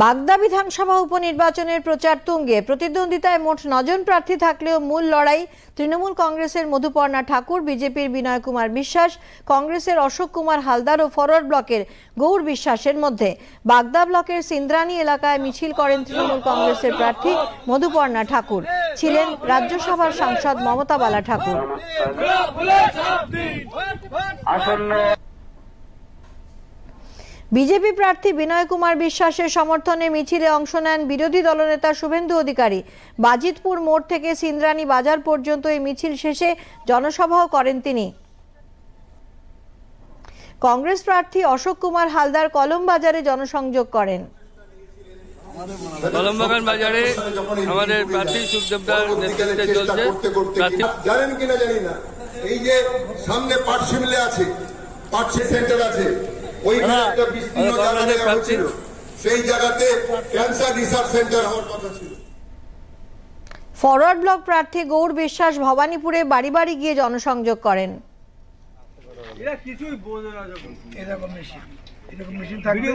বাগদা বিধানসভা উপনির্বাচনের প্রচার তুঙ্গে। প্রতিদ্বন্দ্বিতায় মোট 9 জন প্রার্থী থাকলেও মূল লড়াই তৃণমূল কংগ্রেসের মধুপর্ণা ঠাকুর, বিজেপির বিনয় কুমার বিশ্বাস, কংগ্রেসের অশোক কুমার হালদার ও ফরওয়ার্ড ব্লকের গৌর বিশ্বাসের মধ্যে। বাগদা ব্লকের সিন্দ্রানী এলাকায় মিছিল করেন তৃণমূল কংগ্রেসের প্রার্থী মধুপর্ণা ঠাকুর। ছিলেন রাজ্যসভার সাংসদ মমতা বালা ঠাকুর। বিজেপি প্রার্থী বিনয় কুমার বিশ্বাসের সমর্থনে মিছিলে অংশ নেন বিরোধী দলনেতা শুভেন্দু অধিকারী। বাজিতপুর মোড় থেকে সিন্দ্রানী বাজার পর্যন্ত এই মিছিল শেষে জনসভাও করেন তিনি। কংগ্রেস প্রার্থী অশোক কুমার হালদার কলম বাজারে জনসংযোগ করেন। কলমবাগান বাজারে আমাদের প্রার্থী সুখদেবদার নেতৃত্বে চলছে। জানেন কিনা জানি না, এই যে সামনে পাটশিমলে আছে, পাটশি সেন্টার আছে, ওইখানে একটা বিস্তীর্ণ জায়গা হচ্ছিল, সেই জায়গাতে ক্যান্সার রিসার্চ সেন্টার হওয়ার কথা ছিল। ফরওয়ার্ড ব্লক প্রার্থী গৌর বিশ্বাস ভবানীপুরে বাড়ি বাড়ি গিয়ে জনসংযোগ করেন। এরা কিছুই বোঝে না, যখন এরকম মেশিন থাকবে